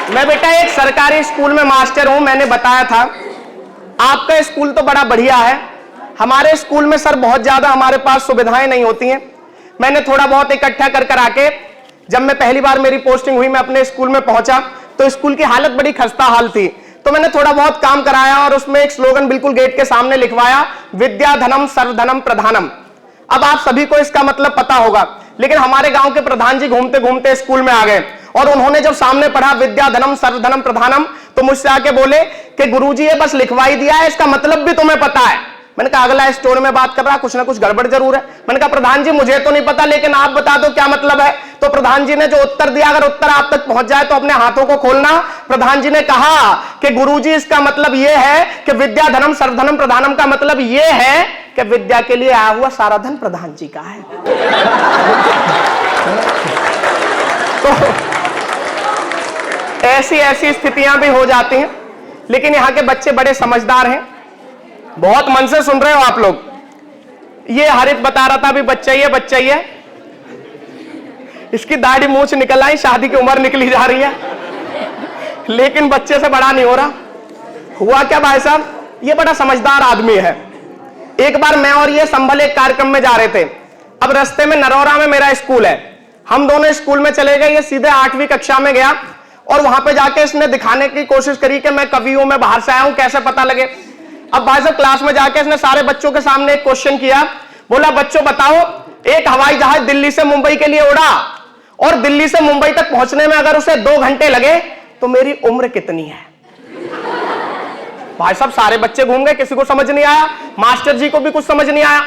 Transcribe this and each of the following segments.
मैं बेटा एक सरकारी स्कूल में मास्टर हूं। मैंने बताया था आपका स्कूल तो बड़ा बढ़िया है, हमारे स्कूल में सर बहुत ज्यादा हमारे पास सुविधाएं नहीं होती हैं। मैंने थोड़ा बहुत इकट्ठा कर आके, जब मैं पहली बार मेरी पोस्टिंग हुई, मैं अपने स्कूल में पहुंचा तो स्कूल की हालत बड़ी खस्ता हाल थी। तो मैंने थोड़ा बहुत काम कराया और उसमें एक स्लोगन बिल्कुल गेट के सामने लिखवाया, विद्या धनम सर्वधनम प्रधानम। अब आप सभी को इसका मतलब पता होगा, लेकिन हमारे गांव के प्रधान जी घूमते घूमते स्कूल में आ गए और उन्होंने जब सामने पढ़ा विद्या धनम सर्वधनम प्रधानम, तो मुझसे आके बोले कि गुरुजी ये बस लिखवाई दिया है, इसका मतलब भी तुम्हें पता है। मैंने कहा अगला स्टोर में बात कर रहा, कुछ ना कुछ गड़बड़ जरूर है। मैंने कहा प्रधान जी मुझे तो नहीं पता, लेकिन आप बता दो क्या मतलब है। तो प्रधान जी ने जो उत्तर दिया, अगर उत्तर आप तक पहुंच जाए तो अपने हाथों को खोलना। प्रधान जी ने कहा कि गुरुजी इसका मतलब यह है कि विद्या धनम सर्वधनम प्रधानम का मतलब यह है कि विद्या के लिए आया हुआ सारा धन प्रधान जी का है। तो ऐसी स्थितियां भी हो जाती हैं, लेकिन यहां के बच्चे बड़े समझदार हैं। बहुत मन से सुन रहे हो आप लोग। ये हरित बता रहा था अभी बच्चा ही है, इसकी दाढ़ी मूंछ निकल आई, शादी की उम्र निकली जा रही है, लेकिन बच्चे से बड़ा नहीं हो रहा। हुआ क्या भाई साहब, ये बड़ा समझदार आदमी है। एक बार मैं और ये संभल एक कार्यक्रम में जा रहे थे। अब रास्ते में नरौरा में मेरा स्कूल है, हम दोनों स्कूल में चले गए। ये सीधे 8वीं कक्षा में गया और वहां पे जाके इसने दिखाने की कोशिश करी कि मैं कवि हूं, मैं बाहर से आया हूं, कैसे पता लगे। अब भाई साहब क्लास में जाके इसने सारे बच्चों के सामने एक क्वेश्चन किया। बोला बच्चों बताओ, एक हवाई जहाज दिल्ली से मुंबई के लिए उड़ा और दिल्ली से मुंबई तक पहुंचने में अगर उसे 2 घंटे लगे तो मेरी उम्र कितनी है। भाई साहब सारे बच्चे घूम गए, किसी को समझ नहीं आया, मास्टर जी को भी कुछ समझ नहीं आया।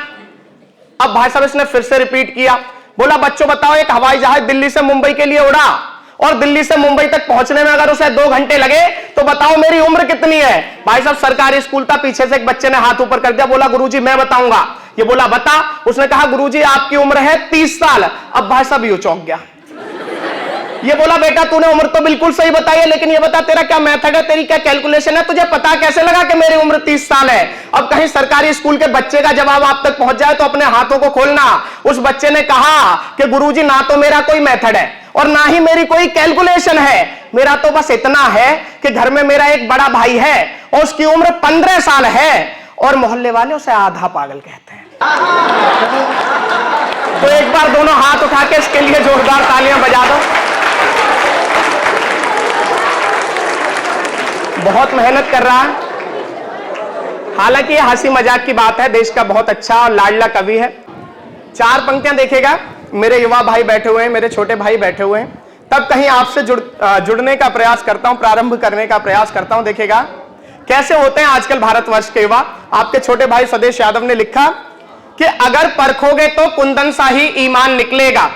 अब भाई साहब इसने फिर से रिपीट किया। बोला बच्चों बताओ, एक हवाई जहाज दिल्ली से मुंबई के लिए उड़ा और दिल्ली से मुंबई तक पहुंचने में अगर उसे 2 घंटे लगे तो बताओ मेरी उम्र कितनी है। भाई साहब सरकारी स्कूल था, पीछे से एक बच्चे ने हाथ ऊपर कर दिया, बोला गुरुजी मैं बताऊंगा। ये बोला बता। उसने कहा गुरुजी आपकी उम्र है 30 साल। अब भाई साहब यूं चौंक गया। ये बोला बेटा तूने उम्र तो बिल्कुल सही बताई है, लेकिन ये बता तेरा क्या मेथड है, तेरी क्या कैलकुलेशन है, तुझे पता कैसे लगा कि मेरी उम्र 30 साल है। अब कहीं सरकारी स्कूल के बच्चे का जवाब आप तक पहुंच जाए तो अपने हाथों को खोलना। उस बच्चे ने कहा कि गुरुजी ना तो मेरा कोई मेथड है और ना ही मेरी कोई कैलकुलेशन है, मेरा तो बस इतना है कि घर में मेरा एक बड़ा भाई है और उसकी उम्र 15 साल है और मोहल्ले वाले उसे आधा पागल कहते हैं। तो एक बार दोनों हाथ उठा के इसके लिए जोरदार तालियां बजा दो। बहुत मेहनत कर रहा है। हालांकि यह हंसी मजाक की बात है, देश का बहुत अच्छा और लाडला कवि है। 4 पंक्तियां देखेगा, मेरे युवा भाई बैठे हुए हैं, मेरे छोटे भाई बैठे हुए हैं, तब कहीं आपसे जुड़ने का प्रयास करता हूं, प्रारंभ करने का प्रयास करता हूं। देखिएगा कैसे होते हैं आजकल भारतवर्ष के युवा। आपके छोटे भाई स्वदेश यादव ने लिखा कि अगर परखोगे तो कुंदन सा ही ईमान निकलेगा।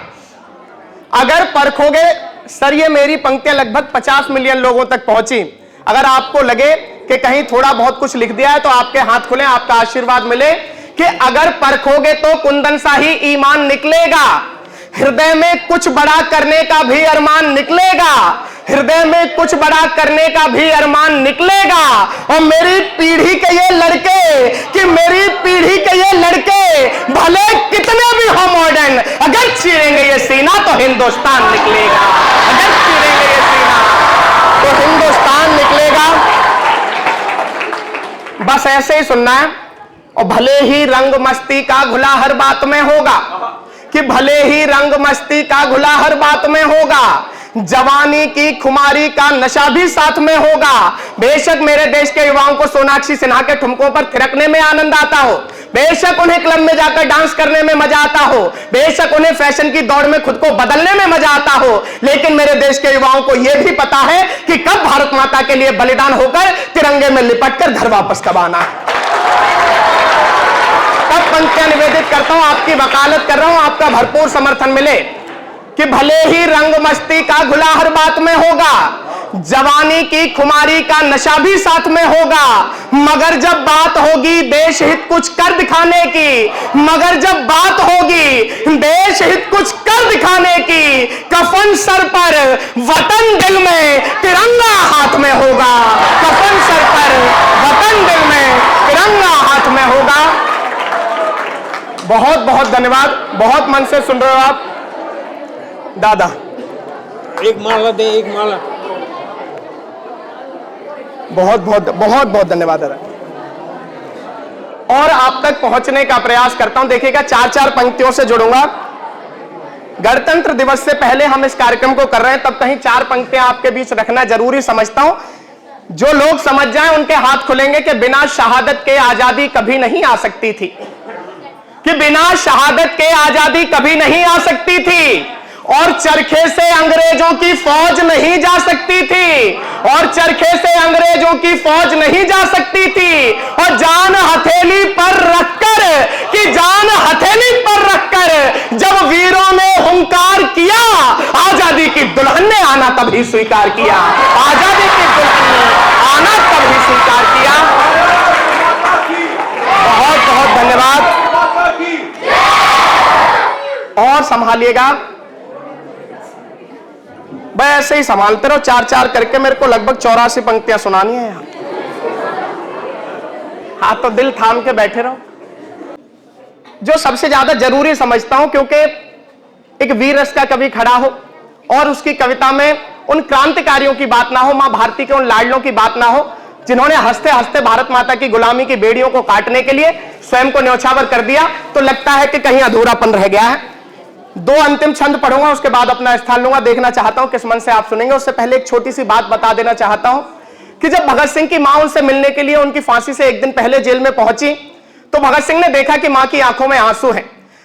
अगर परखोगे, सर ये मेरी पंक्तियां लगभग 50 मिलियन लोगों तक पहुंची। अगर आपको लगे कि कहीं थोड़ा बहुत कुछ लिख दिया है तो आपके हाथ खुले, आपका आशीर्वाद मिले कि अगर परखोगे तो कुंदन सा ही ईमान निकलेगा। हृदय में कुछ बड़ा करने का भी अरमान निकलेगा, हृदय में कुछ बड़ा करने का भी अरमान निकलेगा। और मेरी पीढ़ी के ये लड़के, कि मेरी पीढ़ी के ये लड़के भले कितने भी हो मॉडर्न, अगर चीरेंगे ये सीना तो हिंदुस्तान निकलेगा। अगर चीरेंगे ये सीना तो हिंदुस्तान निकलेगा। बस ऐसे ही सुनना है। और भले ही रंग मस्ती का घुला हर बात में होगा, कि भले ही रंग मस्ती का घुला हर बात में होगा, जवानी की खुमारी का नशा भी साथ में होगा। बेशक मेरे देश के युवाओं को सोनाक्षी सिन्हा के ठुमकों पर थिरकने में आनंद आता हो, बेशक उन्हें क्लब में जाकर डांस करने में मजा आता हो, बेशक उन्हें फैशन की दौड़ में खुद को बदलने में मजा आता हो, लेकिन मेरे देश के युवाओं को यह भी पता है कि कब भारत माता के लिए बलिदान होकर तिरंगे में लिपटकर घर वापस कब आना। तब पंक्तियां निवेदित करता हूं, आपकी वकालत कर रहा हूं, आपका भरपूर समर्थन मिले कि भले ही रंग मस्ती का घुला हर बात में होगा, जवानी की खुमारी का नशा भी साथ में होगा, मगर जब बात होगी देश हित कुछ कर दिखाने की, मगर जब बात होगी देश हित कुछ कर दिखाने की, कफन सर पर वतन दिल में तिरंगा हाथ में होगा। कफन सर पर वतन दिल में तिरंगा हाथ में होगा। बहुत बहुत धन्यवाद, बहुत मन से सुन रहे हो आप। दादा एक माला दे, एक माला। बहुत बहुत बहुत बहुत धन्यवाद दादा। और आप तक पहुंचने का प्रयास करता हूं। देखिएगा, 4-4 पंक्तियों से जुड़ूंगा। गणतंत्र दिवस से पहले हम इस कार्यक्रम को कर रहे हैं, तब कहीं 4 पंक्तियां आपके बीच रखना जरूरी समझता हूं। जो लोग समझ जाएं उनके हाथ खुलेंगे कि बिना शहादत के आजादी कभी नहीं आ सकती थी, कि बिना शहादत के आजादी कभी नहीं आ सकती थी, और चरखे से अंग्रेजों की फौज नहीं जा सकती थी, और चरखे से अंग्रेजों की फौज नहीं जा सकती थी। और जान हथेली पर रखकर, कि जान हथेली पर रखकर जब वीरों ने हुंकार किया, आजादी की दुल्हन ने आना तभी स्वीकार किया, आजादी की दुल्हन ने आना तभी स्वीकार किया। बहुत बहुत धन्यवाद। और संभालिएगा, भाई ऐसे ही संभालते रहो, 4-4 करके। मेरे को लगभग 84 पंक्तियां सुनानी है यहां। हाँ, तो दिल थाम के बैठे रहो। जो सबसे ज्यादा जरूरी समझता हूं, क्योंकि एक वीर रस का कवि खड़ा हो और उसकी कविता में उन क्रांतिकारियों की बात ना हो, मां भारती के उन लाडलों की बात ना हो, जिन्होंने हंसते हंसते भारत माता की गुलामी की बेड़ियों को काटने के लिए स्वयं को न्यौछावर कर दिया, तो लगता है कि कहीं अधूरापन रह गया है। 2 अंतिम छंद पढ़ूंगा, उसके बाद अपना स्थान लूंगा। देखना चाहता हूं किस मन से आप सुनेंगे। उससे पहले एक छोटी सी बात बता देना चाहता हूं कि जब भगत सिंह की मां उनसे मिलने के लिए उनकी फांसी से एक दिन पहले जेल में पहुंची, तो भगत सिंह ने देखा कि मां की आंखों में आंसू हैं।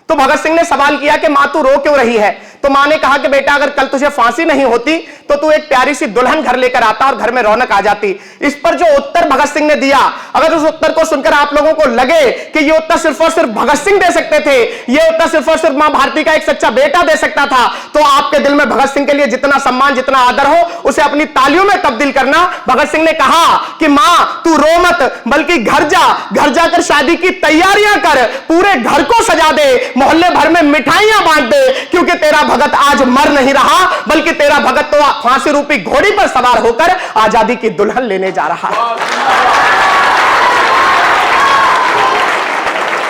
तो भगत सिंह ने सवाल किया कि मां तू रो क्यों रही है? तो मां ने कहा कि बेटा, अगर कल तुझे फांसी नहीं होती तो तू एक प्यारी सी दुल्हन घर लेकर आता और घर में रौनक आ जाती। इस पर जो उत्तर भगत सिंह ने दिया, अगर उस उत्तर को सुनकर आप लोगों को लगे कि ये उत्तर सिर्फ और सिर्फ भगत सिंह दे सकते थे, ये उत्तर सिर्फ और सिर्फ मां भारती का एक सच्चा बेटा दे सकता था, तो आपके दिल में भगत सिंह के लिए जितना सम्मान, जितना आदर हो, उसे अपनी तालियों में तब्दील करना। भगत सिंह ने कहा कि मां तू रो मत, बल्कि घर जा, घर जाकर शादी की तैयारियां कर, पूरे घर को सजा दे, मोहल्ले भर में मिठाइयां बांट दे, क्योंकि तेरा भगत आज मर नहीं रहा, बल्कि तेरा भगत तो फांसी रूपी घोड़ी पर सवार होकर आजादी की दुल्हन लेने जा रहा है।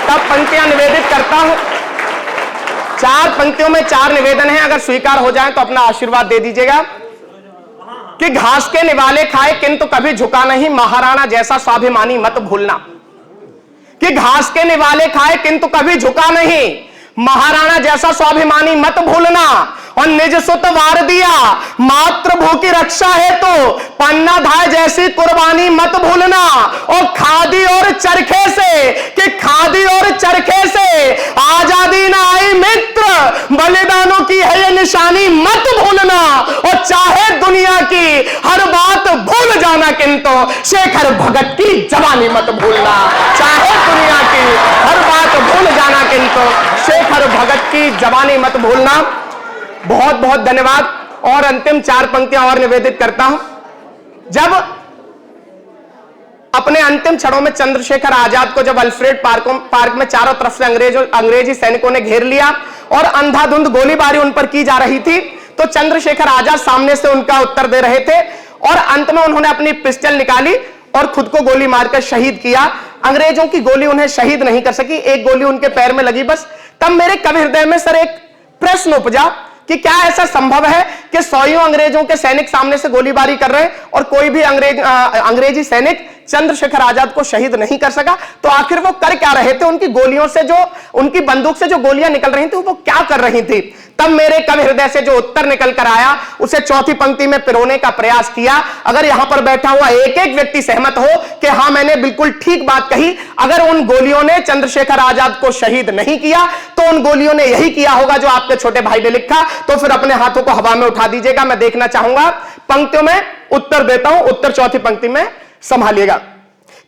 तब पंक्तियां निवेदित करता हूं। 4 पंक्तियों में 4 निवेदन हैं, अगर स्वीकार हो जाए तो अपना आशीर्वाद दे दीजिएगा। कि घास के निवाले खाए किंतु कभी झुका नहीं, महाराणा जैसा स्वाभिमानी मत भूलना। कि घास के निवाले खाए किंतु कभी झुका नहीं, महाराणा जैसा स्वाभिमानी मत भूलना। और निज सुत वार दिया मातृभू की रक्षा है तो पन्ना धाय जैसी कुर्बानी मत भूलना। और खादी और चरखे से, कि खादी और चरखे से आजादी ना आई मित्र, बलिदानों की है ये निशानी मत भूलना। और चाहे दुनिया की हर बात भूल जाना, किंतु शेखर भगत की जवानी मत भूलना। चाहे दुनिया की हर बात भूल जाना, किंतु शेखर भगत की जवानी मत भूलना। बहुत बहुत धन्यवाद। और अंतिम 4 पंक्तियां और निवेदित करता हूं। जब अपने अंतिम क्षणों में चंद्रशेखर आजाद को जब अल्फ्रेड पार्क में चारों तरफ से अंग्रेजी सैनिकों ने घेर लिया और अंधाधुंध गोलीबारी उन पर की जा रही थी, तो चंद्रशेखर आजाद सामने से उनका उत्तर दे रहे थे और अंत में उन्होंने अपनी पिस्टल निकाली और खुद को गोली मारकर शहीद किया। अंग्रेजों की गोली उन्हें शहीद नहीं कर सकी, एक गोली उनके पैर में लगी बस। तब मेरे कवि हृदय में सर एक प्रश्न उपजा कि क्या ऐसा संभव है कि सौयों अंग्रेजों के सैनिक सामने से गोलीबारी कर रहे हैं और कोई भी अंग्रेजी सैनिक चंद्रशेखर आजाद को शहीद नहीं कर सका? तो आखिर वो कर क्या रहे थे? उनकी गोलियों से जो, उनकी बंदूक से जो गोलियां निकल रही थी, वो क्या कर रही थी? तब मेरे कवि हृदय से जो उत्तर निकल कर आया, उसे चौथी पंक्ति में पिरोने का प्रयास किया। अगर यहां पर बैठा हुआ एक एक व्यक्ति सहमत हो कि हां मैंने बिल्कुल ठीक बात कही, अगर उन गोलियों ने चंद्रशेखर आजाद को शहीद नहीं किया तो उन गोलियों ने यही किया होगा जो आपके छोटे भाई ने लिखा, तो फिर अपने हाथों को हवा में उठा दीजिएगा। मैं देखना चाहूंगा, पंक्तियों में उत्तर देता हूं। उत्तर चौथी पंक्ति में संभालिएगा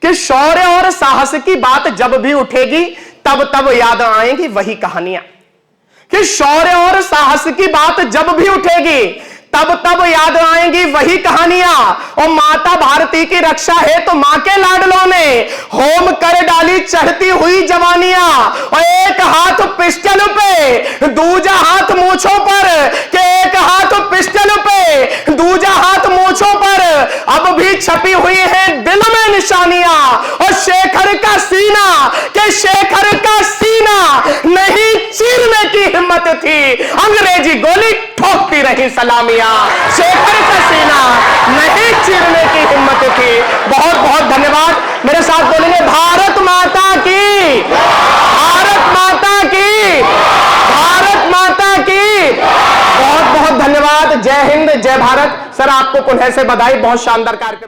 कि शौर्य और साहस की बात जब भी उठेगी तब तब याद आएंगी वही कहानियां। कि शौर्य और साहस की बात जब भी उठेगी तब तब याद आएंगी वही कहानियां। और माता भारती की रक्षा है तो मां के लाडलों ने होम कर डाली चढ़ती हुई जवानियां। और एक हाथ पिस्टल पे दूजा हाथ मूंछों पर, के एक हाथ पिस्टल पे दूजा हाथ मूंछों पर अब भी छपी हुई है दिल में निशानियां। और शेखर का सीना, के शेखर का सीना नहीं चीरने की हिम्मत थी, अंग्रेजी गोली ठोकती रही सलामियां। शेखर का सीना नहीं चीरने की हिम्मत अतिथि। बहुत बहुत धन्यवाद। मेरे साथ बोलेंगे भारत माता की, भारत माता की, भारत माता की। बहुत बहुत धन्यवाद। जय हिंद, जय भारत। सर आपको पुनः से बधाई, बहुत शानदार कार्यक्रम।